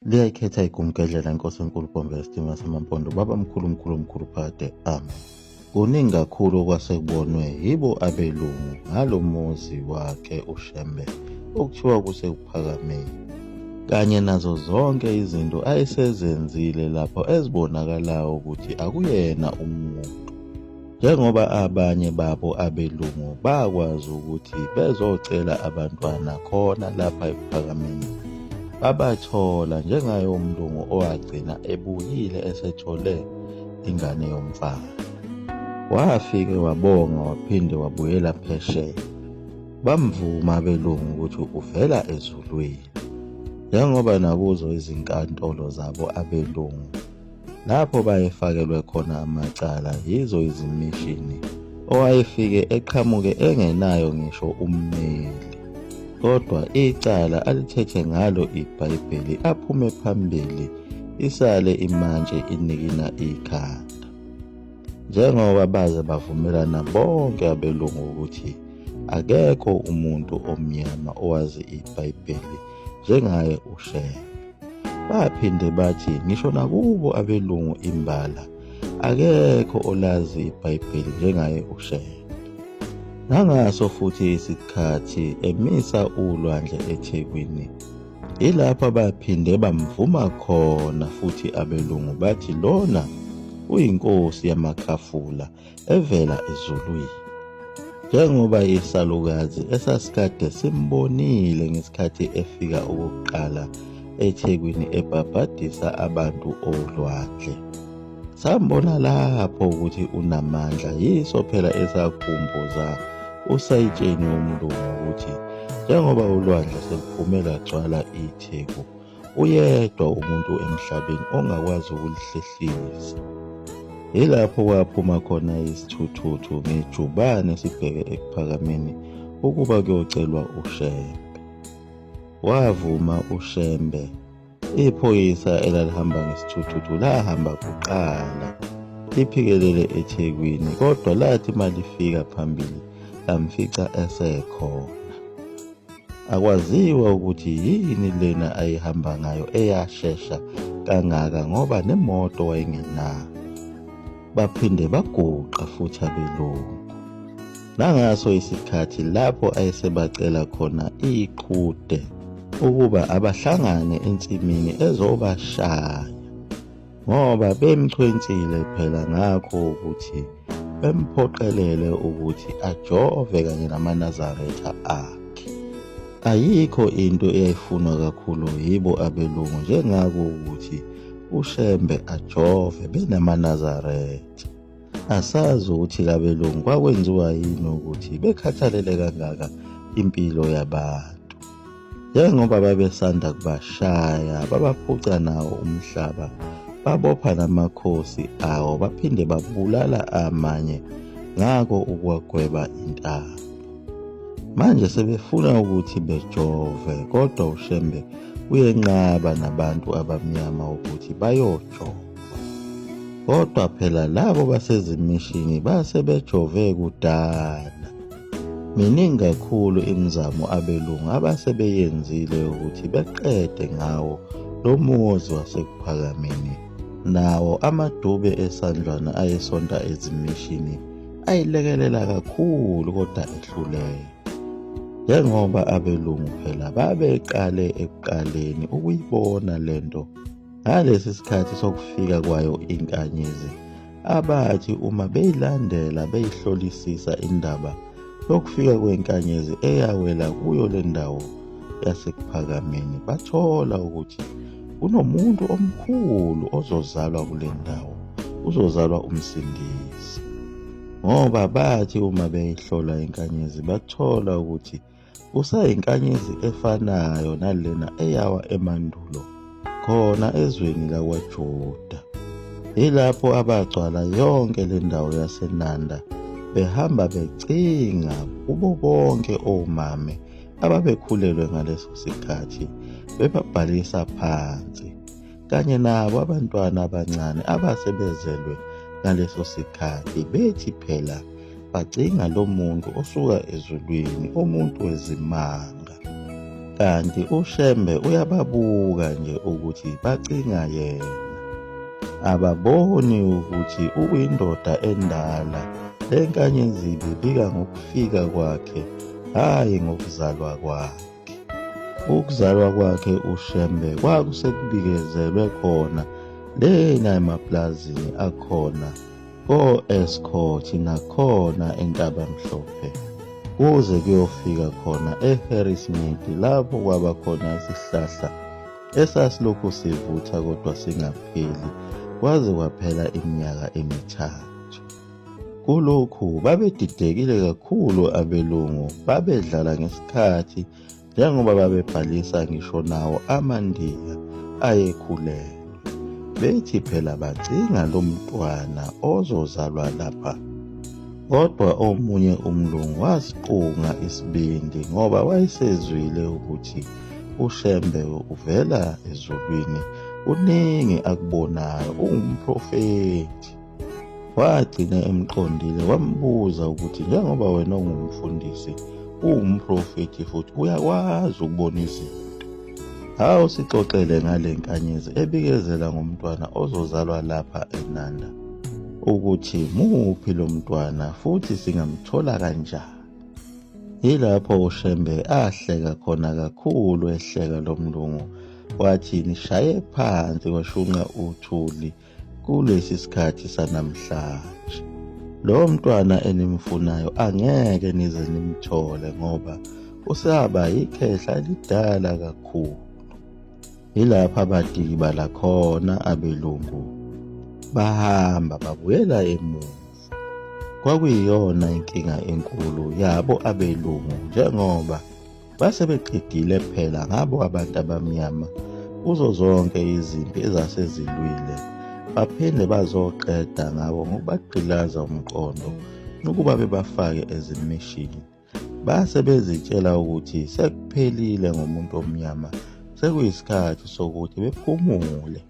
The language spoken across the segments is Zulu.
Liyayikhetha igumgedlela inkosi enkulu Bombe yesitima yaseMampondo baba mkhulu phakade ama. Kuningi kakhulu okwase kubonwe yibo abelungu ngalo muzi wakhe uShembe okuthiwa kusekuphakameni, kanye nazo zonke izinto ayesezenzile lapho ezibonakalayo ukuthi akuyena umuntu. Njengoba abanye babo abelungu bakwazi ukuthi bezocela abantwana khona lapha ephakameni, babathola njengaye umlungu owagcina ebuyile esethole ingane yomfana. Wafike wabonga waphinde wabuyela phesheya. Bamvuma abelungu ukuthi uvela ezulwini. Njengoba nakuzo izinkantolo zabo abelungu lapho bayefakelwe khona amacala yizo izimishini, owayefike eqhamuke engenayo ngisho ummeli, kodwa icala alithethe ngalo iBhayibheli aphume phambili isale imantshi inikina ikhanda. Njengoba baze bavumelana bonke abelungu ukuthi akekho umuntu omnyama owazi iBhayibheli njengaye uShembe. Baphinde bathi ngisho nakubo abelungu imbala akekho olazi iBhayibheli njengaye uShembe. Nangaso futhi isikhathi emisa ulwandle eThekwini, ilapho baphinde bamvuma khona futhi abelungu bathi lona uyinkosi yamakhafula evela ezulwini. Njengoba isalukazi esasikade simbonile ngesikhathi efika okokuqala eThekwini ebhabhadisa abantu olwandle, sambona lapho ukuthi unamandla, yiso phela esakhumbuza usayitsheni womlungu ukuthi njengoba ulwandle seluphume lagcwala itheku, uyedwa umuntu emhlabeni ongakwazi ukulihlehlisa. Yilapho kwaphuma khona isithuthuthu ngejubane sibheke ekuphakameni ukuba kuyocelwa uShembe. Wavuma uShembe. Iphoyisa elalihamba ngesithuthuthu lahamba kuqala liphikelele eThekwini, kodwa lathi malifika phambili lamfica esekhona. Akwaziwa ukuthi yini lena ayihamba ngayo eyashesha kangaka ngoba nemoto wayengenayo. Baphinde baguqa futhi abelungu. Nangaso isikhathi lapho ayesebacela khona iqhude ukuba abahlangane ensimini ezobashaya, ngoba bemchwensile phela ngakho ukuthi bemphoqelele ukuthi ajove kanye namaNazaretha akhe. Ayikho into eyayifunwa kakhulu yibo abelungu njengako ukuthi uShembe ajove benamaNazaretha. Asazi ukuthi labelungu kwakwenziwa yini ukuthi bekhathalele kangaka impilo yabantu. Njengoba babesanda kubashaya, babaphuca nawo umhlaba, babopha namakhosi awo, baphinde babulala amanye ngako ukwagweba intaba. Manje sebefuna ukuthi bejove, kodwa uShembe uyenqaba nabantu abamnyama ukuthi bayojova. Kodwa phela labo basezimishini basebejove kudala. Miningi kakhulu imizamo abelungu abasebeyenzile ukuthi beqede ngawo lo muzi wasekuphakameni, nawo amadube esandlwana ayesonta ezimishini ayilekelela kakhulu kodwa ehluleka. Njengoba abelungu phela babeqale ekuqaleni ukuyibona lento ngalesi sikhathi sokufika kwayo inkanyezi, abathi uma beyilandela beyihlolisisa indaba lokufika kwenkanyezi eyawela kuyo le ndawo yasekuphakameni, bathola ukuthi kunomuntu omkhulu ozozalwa kule ndawo, uzozalwa umsindisi. Ngoba bathi uma beyihlola inkanyezi bathola ukuthi kusayinkanyezi efanayo nalena eyawa emandulo khona ezweni lakwaJuda. Yilapho abagcwala yonke le ndawo yaseNanda behamba becinga kubo bonke omame ababekhulelwe ngaleso sikhathi, bebabhalisa phansi, kanye nabo abantwana abancane abasebezelwe ngaleso sikhathi, bethi phela bacinga lo muntu osuka ezulwini, umuntu wezimanga. kanti uShembe uyababuka nje ukuthi bacinga yena. Ababoni ukuthi uyindoda endala lenkanyezi ibika ngokufika kwakhe, hhayi ngokuzalwa kwakhe. Ukuzalwa kwakhe uShembe kwakusekubikezelwe khona lena emaplazini akhona ko-Escort nakhona eNtabamhlophe, kuze kuyofika khona eHarrismith lapho kwaba khona isihlahla esasilokhu sivutha kodwa singapheli kwaze kwaphela iminyaka emithathu. Kulokhu babedidekile kakhulu abelungu, babedlala ngesikhathi njengoba babebhalisa ngisho nawo amandiya ayekhulelwe. Bethi phela bacinga lo mntwana ozozalwa lapha. Kodwa omunye umlungu wasiqunga isibindi ngoba wayesezwile ukuthi uShembe uvela ezulwini, kuningi akubonayo, ungumprofethi. Wagcina emqondile wambuza ukuthi njengoba wena ungumfundisi, uwumprofethi futhi uyakwazi ukubona izinto, hawu sixoxele ngale nkanyezi ebikezela ngomntwana ozozalwa lapha eNanda, ukuthi muphi lo mntwana futhi singamthola kanjani. Yilapho uShembe ahleka khona kakhulu, ehleka lo mlungu wathi nishaye phansi kwashunqa uthuli kulesi sikhathi sanamhlanje. Lo mntwana enimfunayo angeke nize nimthole ngoba usaba yikhehla lidala kakhulu. Yilapho abadikibala khona abelungu bahamba babuyela emuva. Kwakuyiyona inkinga enkulu yabo abelungu njengoba base beqedile phela ngabo abantu abamnyama kuzo zonke izimpi ezasezilwile, baphinde bazoqeda ngabo ngokubagqilaza umqondo ukuba bebafake ezimishini. Base bezitshela ukuthi sekuphelile ngomuntu omnyama, sekuyisikhathi sokuthi bephumule,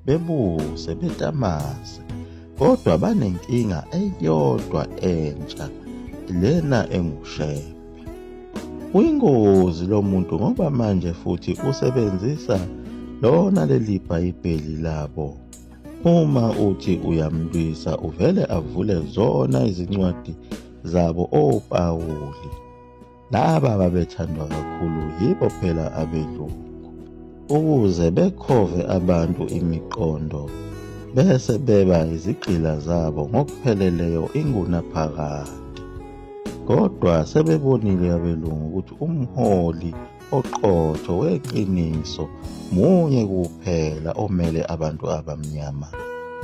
bebuse, betamase. Kodwa banenkinga eyodwa entsha, lena enguShembe. Uyingozi lo muntu ngoba manje futhi usebenzisa lona leli Bhayibheli labo. Uma uthi uyamlwisa uvele avule zona izincwadi zabo oPawuli. Laba babethandwa kakhulu yibo phela abelungu, ukuze bekhove abantu imiqondo bese beba izigqila zabo ngokupheleleyo ingunaphakade. Kodwa sebebonile abelungu ukuthi umholi oqotho weqiniso munye kuphela omele abantu abamnyama,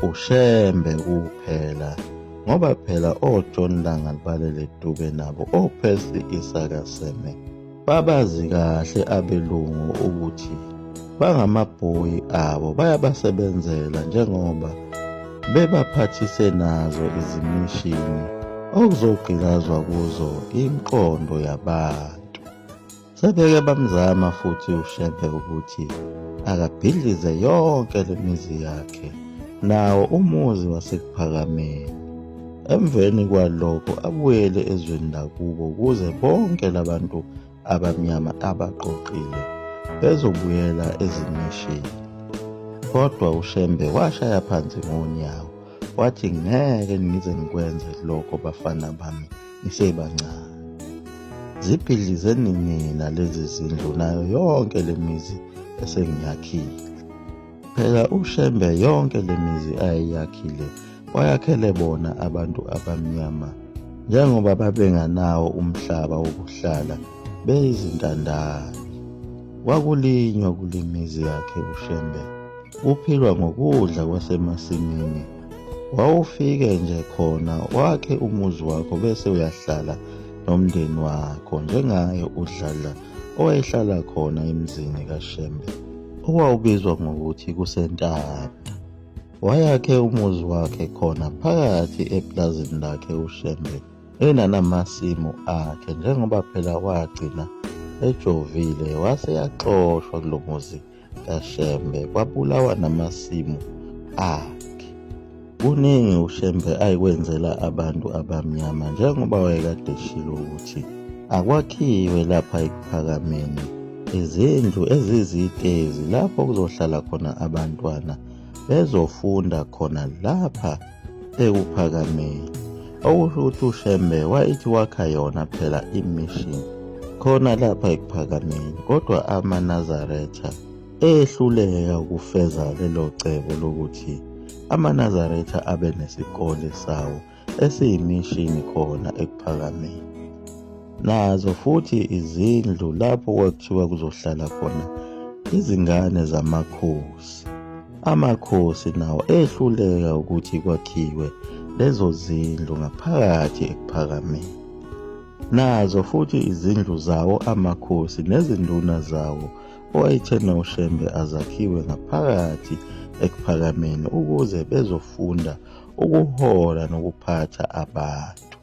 uShembe kuphela, ngoba phela oJohn Langalibalele Dube nabo oPercy Isaka Seme babazi kahle abelungu ukuthi bangamabhoyi abo bayabasebenzela njengoba bebaphathise nazo izimishini okuzogqilazwa kuzo imiqondo yabantu. Sebeke bamzama futhi uShembe ukuthi akabhidlize yonke lemizi yakhe nawo umuzi waseKuphakameni. Emveni kwalokho abuyele ezweni lakubo ukuze bonke labantu abamnyama abaqoqile bezobuyela ezimishini. Kodwa uShembe washaya phansi ngonyawo wathi ngeke ngize ngikwenze lokho bafana bami nisebancane. Zibhidlizeni mina lezi zindlu nayo yonke lemizi esengiyakhile. Phela uShembe yonke lemizi ayeyakhile wayakhele bona abantu abamnyama njengoba babenganawo umhlaba wokuhlala beyizintandane. Kwakulinywa kule mizi yakhe uShembe, kuphilwa ngokudla kwasemasimini. Wawufike nje khona wakhe umuzi wakho bese uyahlala nomndeni wakho njengaye uDladla owayehlala khona emzini kaShembe owawubizwa ngokuthi kuseNtanda. Wayakhe umuzi wakhe khona phakathi eplazini lakhe uShembe enanamasimu akhe njengoba phela wagcina ejovile wase yaxoshwa kulo muzi kaShembe kwabulawa namasimu akhe. Kuningi uShembe ayikwenzela abantu abamnyama njengoba wayekade eshilo ukuthi akwakhiwe lapha eKuphakameni izindlu ezizitezi lapho kuzohlala khona abantwana bezofunda khona lapha ekuphakameni. Okusho ukuthi uShembe wayithi wakha yona phela imishini khona lapha ekuphakameni, kodwa amaNazaretha ehluleka ukufeza lelo cebo lokuthi amaNazaretha abe nesikole sawo esiyimishini khona ekuphakameni. Nazo futhi izindlu lapho kwakuthiwa kuzohlala khona izingane zamakhosi. Amakhosi nawo ehluleka ukuthi kwakhiwe lezo zindlu ngaphakathi ekuphakameni. Nazo futhi izindlu zawo amakhosi nezinduna zawo owayethena uShembe azakhiwe ngaphakathi ekuphakameni ukuze bezofunda ukuhola nokuphatha abantu.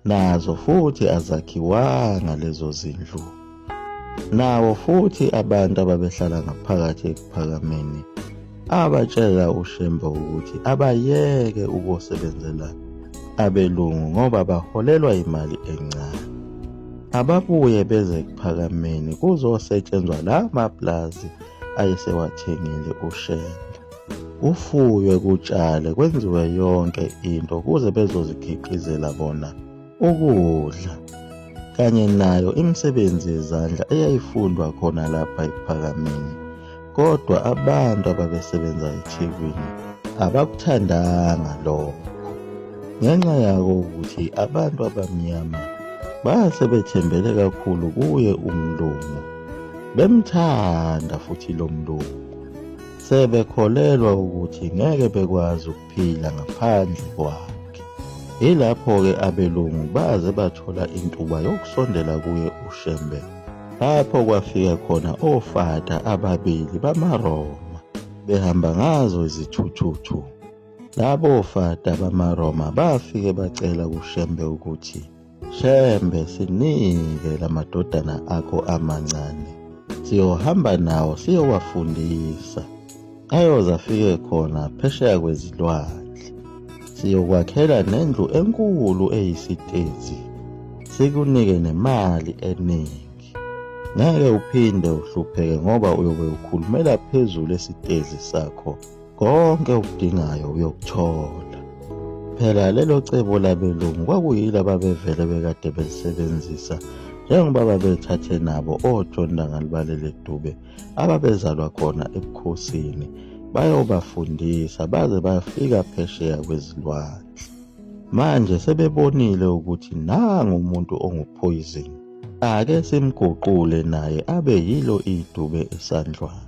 Nazo futhi azakhiwanga lezo zindlu. Nawo futhi abantu ababehlala ngaphakathi ekuphakameni abatshela uShembe ukuthi abayeke ukosebenzela abelungu ngoba baholelwa imali encane. Ababuye beze ekuphakameni kuzosetshenzwa la maplazi ayesewathengile uShembe. Kufuywe, kutshale, kwenziwe yonke into kuze bezozikhiqizela bona ukudla, kanye nayo imisebenzi yezandla eyayifundwa khona lapha ekuphakameni. Kodwa abantu ababesebenza eThekwini abakuthandanga lokho, ngenxa yako ukuthi abantu abamnyama base bethembele kakhulu kuye umlungu, bemthanda futhi lo mlungu, sebekholelwa ukuthi ngeke bekwazi ukuphila ngaphandle kwakhe. Yilapho-ke abelungu baze bathola intuba yokusondela kuye uShembe, lapho kwafika khona ofada ababili bamaRoma behamba ngazo izithuthuthu. Labo ofada bamaRoma bafike bacela kuShembe ukuthi, Shembe, sinike la madodana akho amancane siyohamba nawo siyowafundisa, ayoze afike khona phesheya kwezilwandle, siyokwakhela nendlu enkulu eyisitezi, sikunike nemali eningi. Ngeke uphinde uhlupheke ngoba uyobe ukhulumela phezulu esitezi sakho, konke okudingayo uyokuthola. Phela lelo cebo labelungu kwakuyila babevele bekade belisebenzisa njengoba babethathe nabo oJondanga Libalele Dube ababezalwa khona ebukhosini bayobafundisa baze bafika phesheya kwezilwandle. Manje sebebonile ukuthi nangu umuntu onguphoyizini, ake simguqule naye abe yilo iDube esandlwana.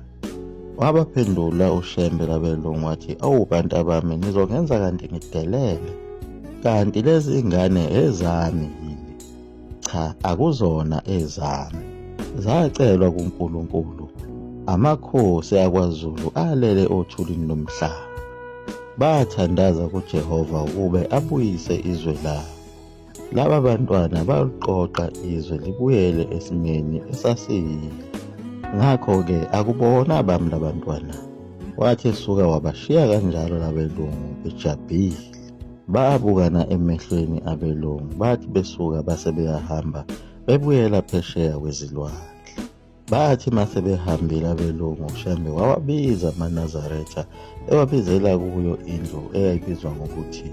Wabaphendula uShembe labelungu wathi, awu bantu abami, nizongenza kanti ngidelele? Kanti lezi ingane ezami yini? Cha, akuzona ezami, zacelwa kuNkulunkulu. Amakhosi akwaZulu alele othulini lomhlaba, bathandaza kuJehova ukube abuyise izwe labo. Laba bantwana baluqoqa izwe libuyele esimeni esasiyilo. Ngakho-ke akubona abami labantwana. Wathi esuka wabashiya kanjalo labelungu bejabhile. Babukana emehlweni abelungu, bathi besuka base beyahamba bebuyela phesheya kwezilwandle. Bathi mase behambile abelungu, uShembe wawabiza amaNazaretha ewabizela kuyo indlu eyayibizwa ngokuthi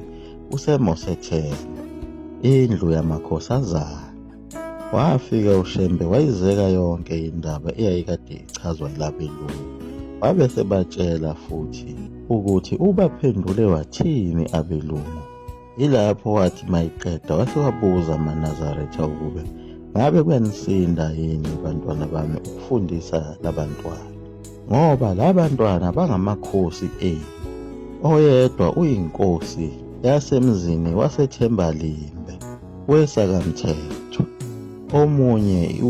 useMosethele, indlu yamakhosazana. Wafika uShembe wayizeka yonke indaba eyayikade ichazwa labelungu, wabe sebatshela futhi ukuthi ubaphendule wathini abelungu. Yilapho wathi mayiqeda wase wabuza amaNazaretha ukube ngabe kuyanisinda yini bantwana bami ukufundisa labantwana, ngoba labantwana bangamakhosi enu. Oyedwa uyinkosi yasemzini waseThembalimbe weSakamthetho, omunye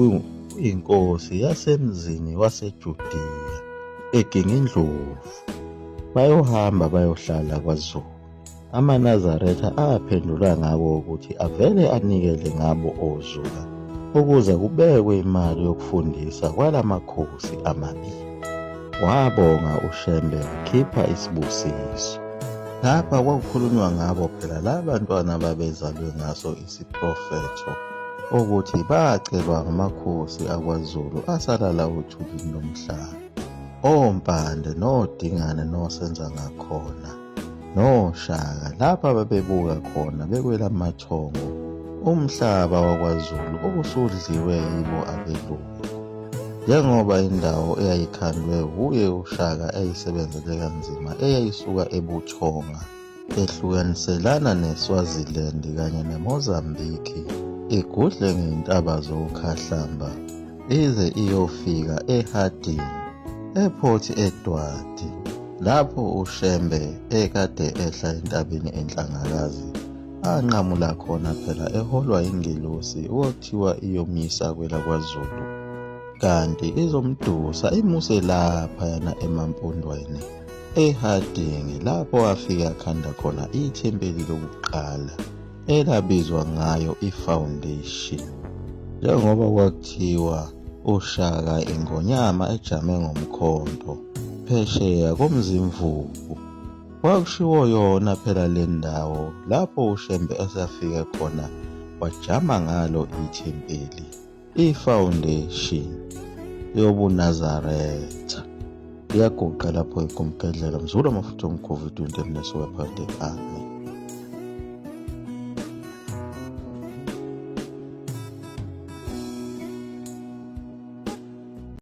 uyinkosi yasemzini waseJudiya eGingindlovu. Bayohamba bayohlala kwaZulu. AmaNazaretha aphendula ngabo ukuthi avele anikele ngabo oZulu ukuze kubekwe imali yokufundisa kwalamakhosi amabili. Wabonga uShembe wakhipha isibusiso. Lapha kwakukhulunywa ngabo phela labantwana babezalwe ngaso isiprofetho ukuthi bacelwa amakhosi akwaZulu asalala othulini lomhlaba, oMpande noDingane noSenzangakhona noShaka lapha babebuka khona bekwela mathongo umhlaba wakwaZulu obusudliwe yibo abelungu. Njengoba indawo eyayikhandwe wuye uShaka eyayisebenzele kanzima eyayisuka eButhonga ehlukaniselana neSwaziland kanye neMozambiki igudle ngey'ntaba zokhahlamba ize iyofika eHardini ePort Edward lapho uShembe ekade ehla entabeni eNhlangakazi anqamula khona phela eholwa ingelosi okuthiwa iyomisa kwelaKwaZulu kanti izomdusa imuse laphayana emampondweni eHarding lapho afika akhanda khona ithempeli lokuqala elabizwa ngayo iFoundation. Njengoba kwakuthiwa uShaka ingonyama ejame ngomkhonto phesheya komzimvubu, kwakushiwo yona phela le ndawo lapho uShembe esafike khona wajama ngalo ithempeli iFoundation yobuNazaretha. Liyaguqa lapho iGumgedlela Mzulu amafutha omkhovu 20 emnesoka phakathi army.